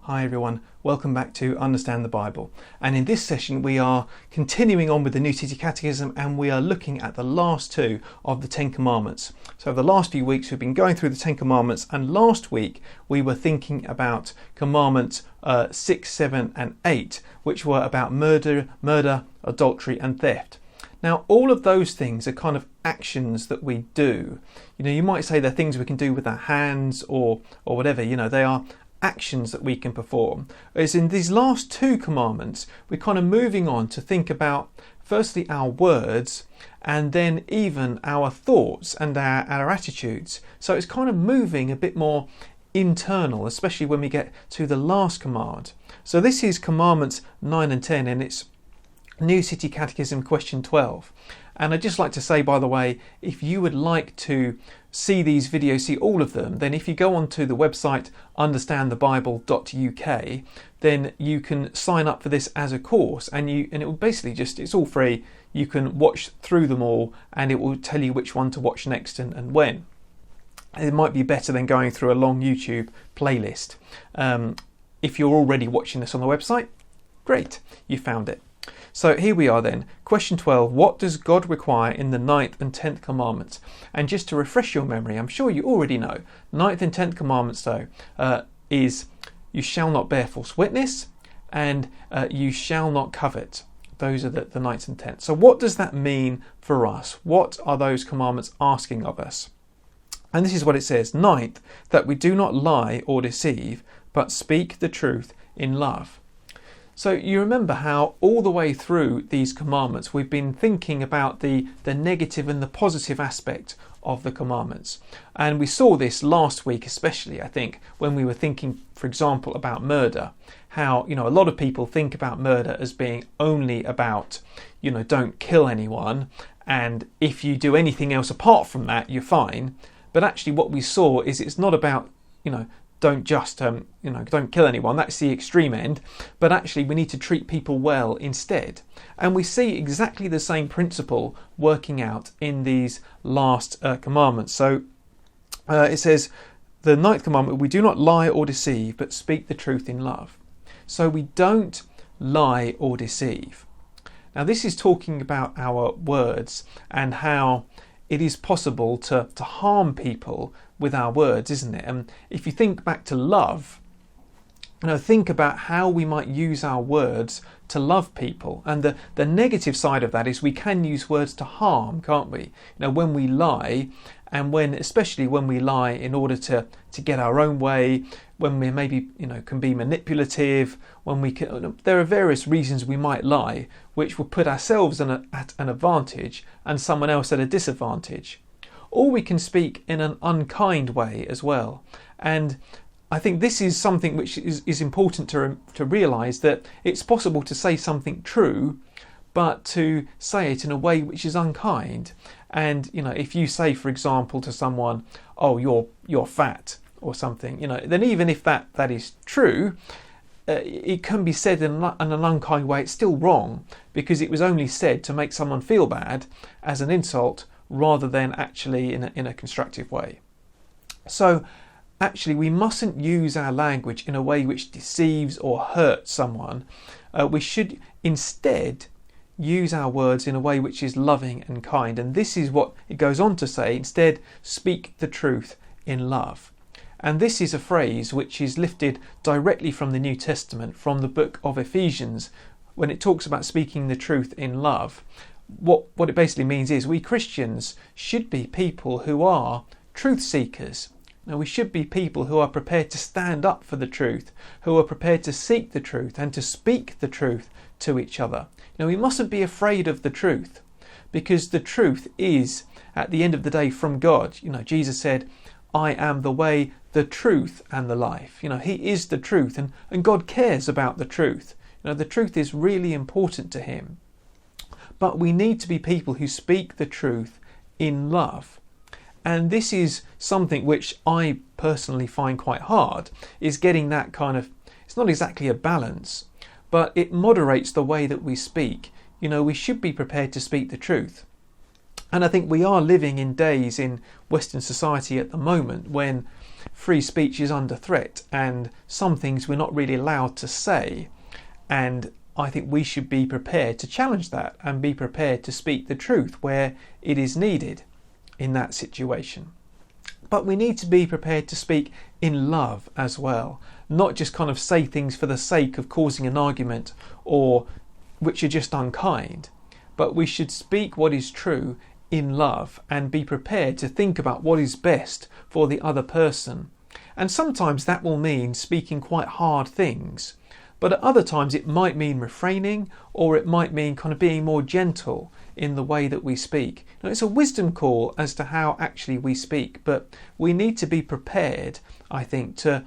Hi everyone, welcome back to Understand the Bible. And in this session we are continuing on with the New City Catechism, and we are looking at the last two of the Ten Commandments. So over the last few weeks we've been going through the Ten Commandments, and last week we were thinking about Commandments 6, 7 and 8, which were about murder, adultery and theft. Now all of those things are kind of actions that we do. You might say they're things we can do with our hands or whatever, they are actions that we can perform. Whereas in these last two commandments, we're kind of moving on to think about firstly our words, and then even our thoughts and our attitudes. So it's kind of moving a bit more internal, especially when we get to the last command. So this is Commandments 9 and 10, and it's New City Catechism question 12. And I'd just like to say, by the way, if you would like to see these videos, see all of them, then if you go onto the website understandthebible.uk, then you can sign up for this as a course, and it will basically it's all free. You can watch through them all, and it will tell you which one to watch next and when. It might be better than going through a long YouTube playlist. If you're already watching this on the website, great, you found it. So here we are then. Question 12. What does God require in the 9th and 10th commandments? And just to refresh your memory, I'm sure you already know, 9th and 10th commandments though is you shall not bear false witness, and you shall not covet. Those are the 9th and 10th. So what does that mean for us? What are those commandments asking of us? And this is what it says. 9th, that we do not lie or deceive, but speak the truth in love. So you remember how all the way through these commandments we've been thinking about the negative and the positive aspect of the commandments. And we saw this last week especially, I think, when we were thinking, for example, about murder. How, a lot of people think about murder as being only about, don't kill anyone, and if you do anything else apart from that, you're fine. But actually what we saw is it's not about, don't just, don't kill anyone. That's the extreme end. But actually, we need to treat people well instead. And we see exactly the same principle working out in these last commandments. So it says, the 9th commandment, we do not lie or deceive, but speak the truth in love. So we don't lie or deceive. Now, this is talking about our words and how it is possible to harm people with our words, isn't it? And if you think back to love, think about how we might use our words to love people. And the negative side of that is we can use words to harm, can't we? When we lie, and especially when we lie in order to get our own way, when we maybe can be manipulative, there are various reasons we might lie, which will put ourselves at an advantage and someone else at a disadvantage. Or we can speak in an unkind way as well. And I think this is something which is important to realise, that it's possible to say something true, but to say it in a way which is unkind. And if you say, for example, to someone, "Oh, you're fat," or something, then even if that is true, it can be said in an unkind way. It's still wrong, because it was only said to make someone feel bad as an insult, rather than actually in a constructive way. So actually we mustn't use our language in a way which deceives or hurts someone. We should instead use our words in a way which is loving and kind. And this is what it goes on to say. Instead, speak the truth in love. And this is a phrase which is lifted directly from the New Testament, from the book of Ephesians, when it talks about speaking the truth in love. What it basically means is we Christians should be people who are truth seekers. Now, we should be people who are prepared to stand up for the truth, who are prepared to seek the truth and to speak the truth to each other. We mustn't be afraid of the truth, because the truth is, at the end of the day, from God. Jesus said, "I am the way, the truth and the life." He is the truth, and God cares about the truth. The truth is really important to him. But we need to be people who speak the truth in love. And this is something which I personally find quite hard, is getting that kind of, it's not exactly a balance, but it moderates the way that we speak. We should be prepared to speak the truth. And I think we are living in days in Western society at the moment when free speech is under threat and some things we're not really allowed to say. And I think we should be prepared to challenge that and be prepared to speak the truth where it is needed in that situation. But we need to be prepared to speak in love as well, not just kind of say things for the sake of causing an argument or which are just unkind, but we should speak what is true in love and be prepared to think about what is best for the other person. And sometimes that will mean speaking quite hard things, but at other times it might mean refraining, or it might mean kind of being more gentle in the way that we speak. Now, it's a wisdom call as to how actually we speak, but we need to be prepared, I think, to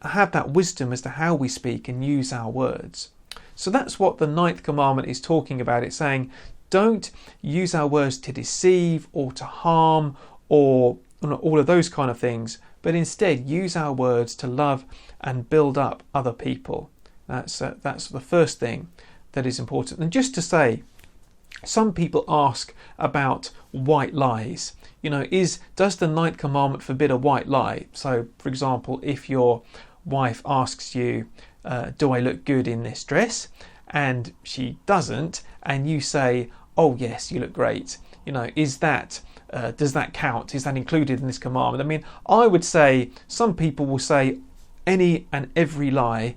have that wisdom as to how we speak and use our words. So that's what the 9th commandment is talking about. It's saying, don't use our words to deceive or to harm or all of those kind of things, but instead use our words to love and build up other people. That's the first thing that is important. And just to say, some people ask about white lies. Does the 9th commandment forbid a white lie? So, for example, if your wife asks you, do I look good in this dress? And she doesn't, and you say, oh yes, you look great. Does that count? Is that included in this commandment? I mean, I would say some people will say any and every lie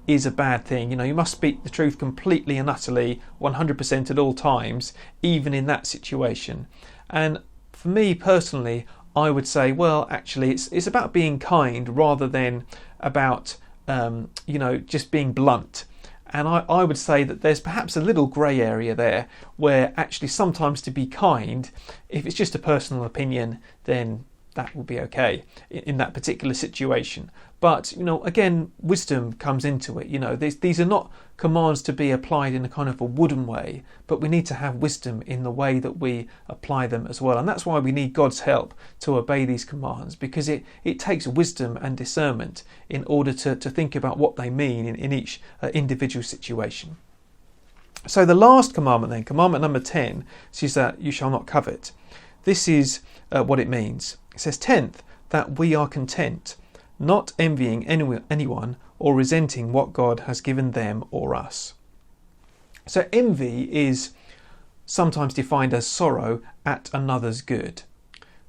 is a bad thing. You must speak the truth completely and utterly, 100% at all times, even in that situation. And for me personally, I would say, well, actually, it's about being kind rather than about, just being blunt. And I would say that there's perhaps a little grey area there where actually sometimes to be kind, if it's just a personal opinion, then that will be okay in that particular situation. But, again, wisdom comes into it. These are not commands to be applied in a kind of a wooden way, but we need to have wisdom in the way that we apply them as well. And that's why we need God's help to obey these commands, because it takes wisdom and discernment in order to think about what they mean in each individual situation. So the last commandment then, commandment number 10, says that you shall not covet. This is what it means. It says, 10th, that we are content, not envying anyone or resenting what God has given them or us. So envy is sometimes defined as sorrow at another's good.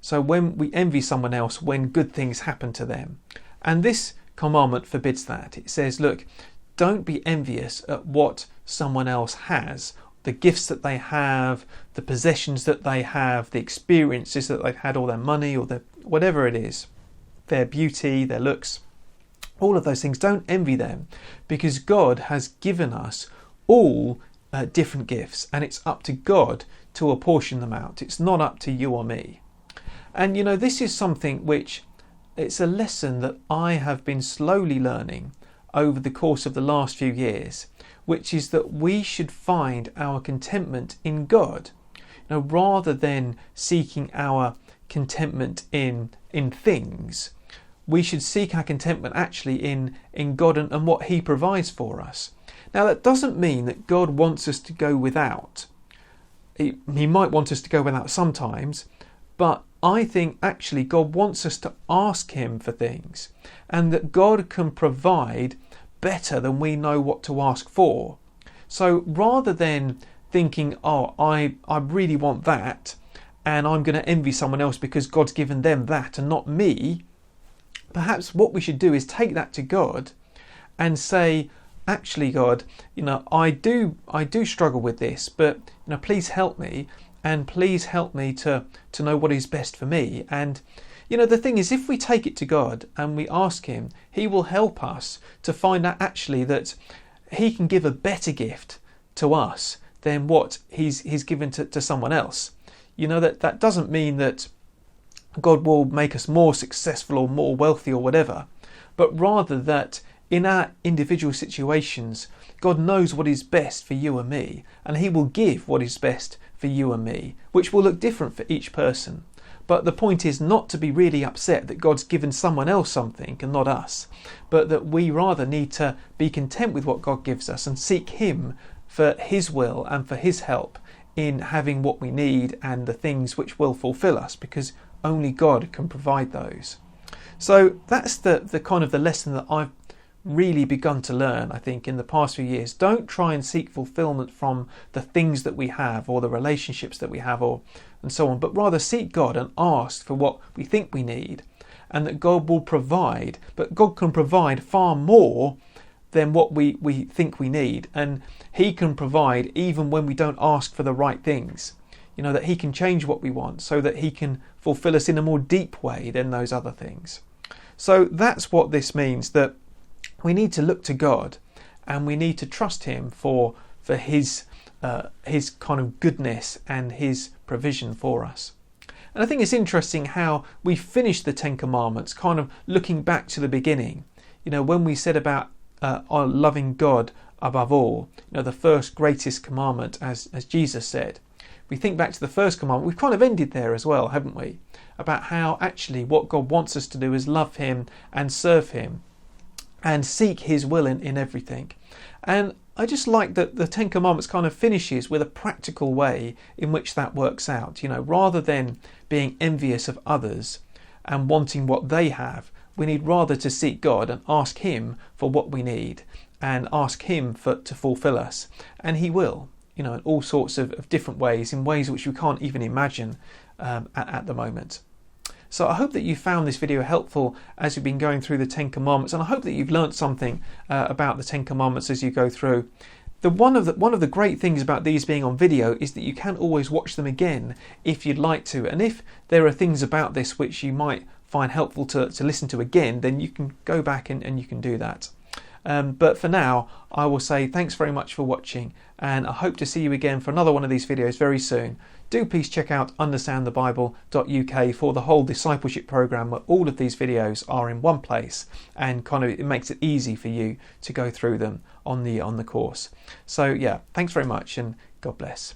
So when we envy someone else when good things happen to them. And this commandment forbids that. It says, look, don't be envious at what someone else has, the gifts that they have, the possessions that they have, the experiences that they've had, or their money, or whatever it is, their beauty, their looks, all of those things. Don't envy them, because God has given us all different gifts, and it's up to God to apportion them out. It's not up to you or me. And this is something which, it's a lesson that I have been slowly learning over the course of the last few years, which is that we should find our contentment in God, rather than seeking our contentment in things. We should seek our contentment actually in God and what He provides for us. Now, that doesn't mean that God wants us to go without. He might want us to go without sometimes, but I think actually God wants us to ask Him for things, and that God can provide better than we know what to ask for. So rather than thinking, oh, I really want that, and I'm going to envy someone else because God's given them that and not me, perhaps what we should do is take that to God and say, actually, God, I do struggle with this, but please help me, and please help me to know what is best for me. And the thing is, if we take it to God and we ask Him, He will help us to find out actually that He can give a better gift to us than what He's given to someone else. That doesn't mean that God will make us more successful or more wealthy or whatever, but rather that in our individual situations, God knows what is best for you and me, and He will give what is best for you and me, which will look different for each person. But the point is not to be really upset that God's given someone else something and not us, but that we rather need to be content with what God gives us and seek Him for His will and for His help in having what we need and the things which will fulfill us, because only God can provide those. So that's the kind of the lesson that I've really begun to learn, I think, in the past few years. Don't try and seek fulfillment from the things that we have or the relationships that we have and so on, but rather seek God and ask for what we think we need, and that God will provide. But God can provide far more than what we think we need, and He can provide even when we don't ask for the right things. That He can change what we want so that He can fulfill us in a more deep way than those other things. So that's what this means, that we need to look to God and we need to trust Him for His kind of goodness and His provision for us. And I think it's interesting how we finish the Ten Commandments kind of looking back to the beginning. When we said about our loving God above all, the first greatest commandment, as Jesus said. We think back to the first commandment, we've kind of ended there as well, haven't we? About how actually what God wants us to do is love Him and serve Him and seek His will in everything. And I just like that the Ten Commandments kind of finishes with a practical way in which that works out. Rather than being envious of others and wanting what they have, we need rather to seek God and ask Him for what we need and ask Him to fulfill us. And He will. In all sorts of different ways, in ways which we can't even imagine at the moment. So I hope that you found this video helpful as you've been going through the Ten Commandments, and I hope that you've learnt something about the Ten Commandments as you go through. One of the great things about these being on video is that you can always watch them again if you'd like to, and if there are things about this which you might find helpful to listen to again, then you can go back and you can do that. But for now, I will say thanks very much for watching, and I hope to see you again for another one of these videos very soon. Do please check out understandthebible.uk for the whole discipleship program, where all of these videos are in one place, and it makes it easy for you to go through them on the course. So yeah, thanks very much, and God bless.